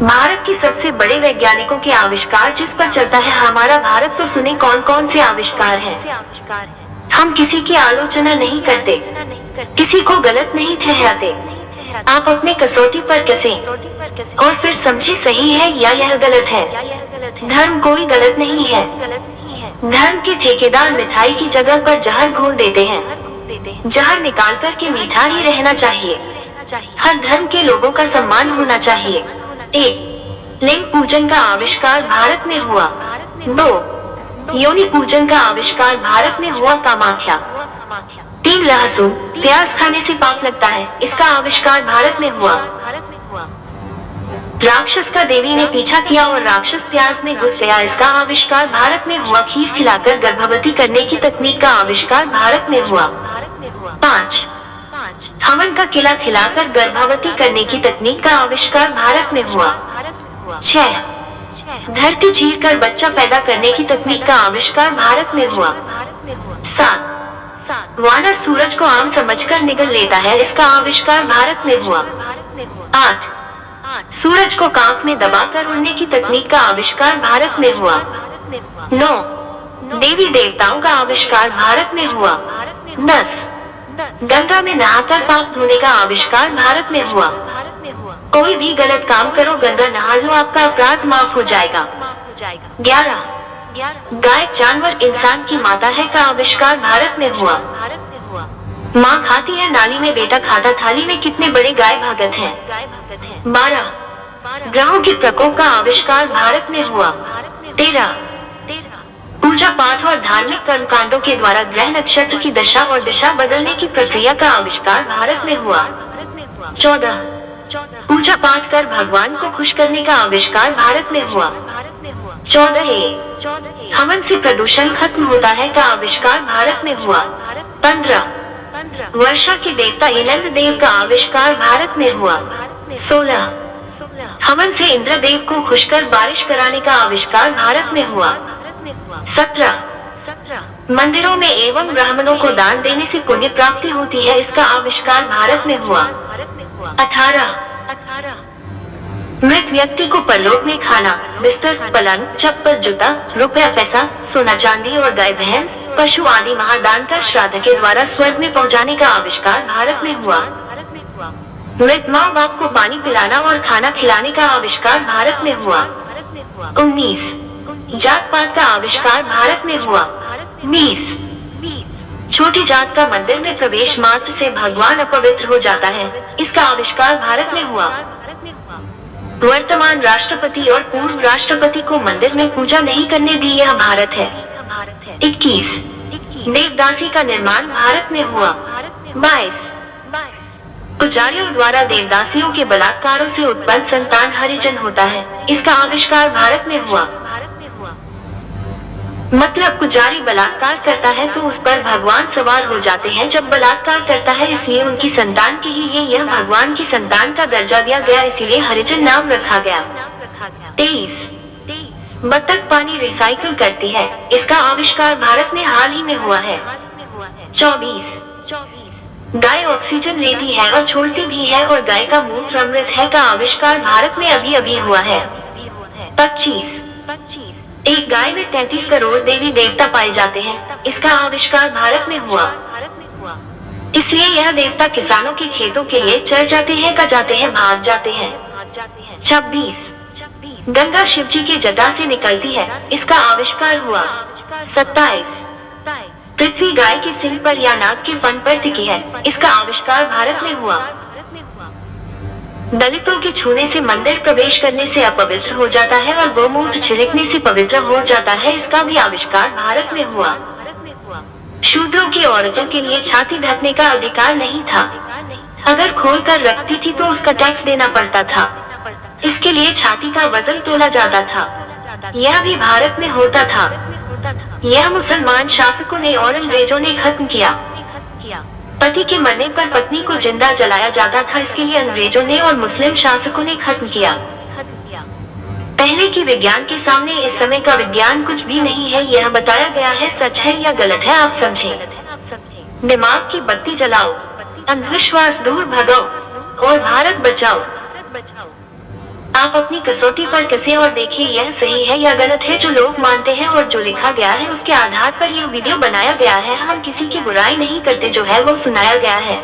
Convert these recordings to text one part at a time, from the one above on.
भारत के सबसे बड़े वैज्ञानिकों के आविष्कार जिस पर चलता है हमारा भारत, तो सुने कौन कौन से आविष्कार हैं। हम किसी की आलोचना नहीं करते, किसी को गलत नहीं ठहराते। आप अपने कसौटी पर कसें और फिर समझे सही है या यह गलत है। धर्म कोई गलत नहीं है। धर्म के ठेकेदार मिठाई की जगह पर जहर घोल देते हैं। जहर निकाल कर के मीठा ही रहना चाहिए। हर धर्म के लोगों का सम्मान होना चाहिए। 1. लिंग पूजन का आविष्कार भारत में हुआ। 2. योनि पूजन का आविष्कार भारत में हुआ, कामाख्या। 3. लहसुन प्याज खाने से पाप लगता है, इसका आविष्कार भारत में हुआ। राक्षस का देवी ने पीछा किया और राक्षस प्याज में घुस गया, इसका आविष्कार भारत में हुआ। खीर खिलाकर गर्भवती करने की तकनीक का आविष्कार भारत में हुआ। 5. हवन का किला खिलाकर गर्भवती करने की तकनीक का आविष्कार भारत में हुआ। 6. धरती चीर कर बच्चा पैदा करने की तकनीक का आविष्कार भारत में हुआ। 7. वानर सूरज को आम समझकर निगल लेता है, इसका आविष्कार भारत में हुआ। 8. सूरज को कांख में दबाकर उड़ने की तकनीक का आविष्कार भारत में हुआ। 9. देवी देवताओं का आविष्कार भारत में हुआ। 10. गंगा में नहाकर पाप धोने का आविष्कार भारत में हुआ। कोई भी गलत काम करो, गंगा नहा लो, आपका अपराध माफ हो जाएगा। 11. गाय जानवर इंसान की माता है का आविष्कार भारत में हुआ। माँ खाती है नाली में, बेटा खाता थाली में, कितने बड़े गाय भगत हैं। 12. ग्रहों के प्रकोप का आविष्कार भारत में हुआ। 13. पूजा पाठ और धार्मिक कर्मकांडों के द्वारा ग्रह नक्षत्र की दशा और दिशा बदलने की प्रक्रिया का आविष्कार भारत में हुआ। 14. पूजा पाठ कर भगवान को खुश करने का आविष्कार भारत में हुआ। 14. हवन से प्रदूषण खत्म होता है का आविष्कार भारत में हुआ। 15. वर्षा के देवता इनंद देव का आविष्कार भारत में हुआ। 16. हवन से इंद्रदेव को खुश कर बारिश कराने का आविष्कार भारत में हुआ। 17. मंदिरों में एवं ब्राह्मणों को दान देने से पुण्य प्राप्ति होती है, इसका आविष्कार भारत में हुआ। 18. मृत व्यक्ति को परलोक में खाना, बिस्तर, पलंग, चप्पल, जूता, रुपया, पैसा, सोना चांदी और गाय भैंस, पशु आदि महादान कर श्राद्ध के द्वारा स्वर्ग में पहुंचाने का आविष्कार भारत में हुआ। मृत माँ बाप को पानी पिलाना और खाना खिलाने का आविष्कार भारत में हुआ। 19. जात पात का आविष्कार भारत में हुआ। 20. छोटी जात का मंदिर में प्रवेश मात्र से भगवान अपवित्र हो जाता है, इसका आविष्कार भारत में हुआ। वर्तमान राष्ट्रपति और पूर्व राष्ट्रपति को मंदिर में पूजा नहीं करने दी, यह भारत है। 21. देवदासी का निर्माण भारत में हुआ। 22. पुजारियों द्वारा देवदासियों के बलात्कारों से उत्पन्न संतान हरिजन होता है, इसका आविष्कार भारत में हुआ। मतलब पुजारी बलात्कार करता है तो उस पर भगवान सवार हो जाते हैं जब बलात्कार करता है, इसलिए उनकी संतान के ही यह भगवान की संतान का दर्जा दिया गया, इसीलिए हरिजन नाम रखा गया। 23. बत्तख पानी रिसाइकिल करती है, इसका आविष्कार भारत में हाल ही में हुआ है। 24. गाय ऑक्सीजन लेती है और छोड़ती भी है और गाय का मूत्र अमृत है का आविष्कार भारत में अभी अभी हुआ है। 25. एक गाय में 33 करोड़ देवी देवता पाए जाते हैं, इसका आविष्कार भारत में हुआ। इसलिए यह देवता किसानों के खेतों के लिए चल जाते हैं, का जाते हैं, भाग जाते हैं। 26. गंगा शिव जी के जटा से निकलती है, इसका आविष्कार हुआ। 27. पृथ्वी गाय के सिंह पर या नाग के फन पर टिकी है, इसका आविष्कार भारत में हुआ। दलितों के छूने से मंदिर प्रवेश करने से अपवित्र हो जाता है और गोमूत्र छिड़कने से पवित्र हो जाता है, इसका भी आविष्कार भारत में हुआ। शूद्रों की औरतों के लिए छाती ढकने का अधिकार नहीं था, अगर खोल कर रखती थी तो उसका टैक्स देना पड़ता था, इसके लिए छाती का वजन तोला जाता था, यह भी भारत में होता था। यह मुसलमान शासकों ने और अंग्रेजों ने खत्म किया। पति के मरने पर पत्नी को जिंदा जलाया जाता था, इसके लिए अंग्रेजों ने और मुस्लिम शासकों ने खत्म किया। पहले के विज्ञान के सामने इस समय का विज्ञान कुछ भी नहीं है, यह बताया गया है, सच है या गलत है आप समझें। दिमाग की बत्ती जलाओ, अंधविश्वास दूर भगाओ और भारत बचाओ। आप अपनी कसौटी पर कसे और देखिए यह सही है या गलत है जो लोग मानते हैं और जो लिखा गया है उसके आधार पर यह वीडियो बनाया गया है। हम किसी की बुराई नहीं करते, जो है वो सुनाया गया है।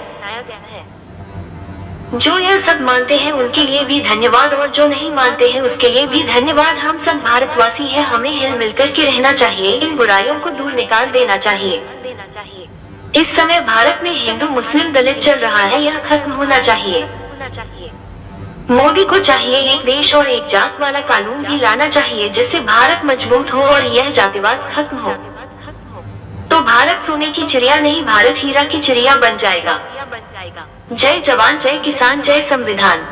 जो यह सब मानते हैं उनके लिए भी धन्यवाद और जो नहीं मानते हैं उसके लिए भी धन्यवाद। हम सब भारतवासी हैं, हमें हिल मिलकर के रहना चाहिए, इन बुराइयों को दूर निकाल देना चाहिए। इस समय भारत में हिंदू मुस्लिम दलित चल रहा है, यह खत्म होना चाहिए। मोदी को चाहिए एक देश और एक जात वाला कानून भी लाना चाहिए जिससे भारत मजबूत हो और यह जातिवाद खत्म हो। तो भारत सोने की चिड़िया नहीं, भारत हीरा की चिड़िया बन जाएगा। जय जवान, जय किसान, जय संविधान।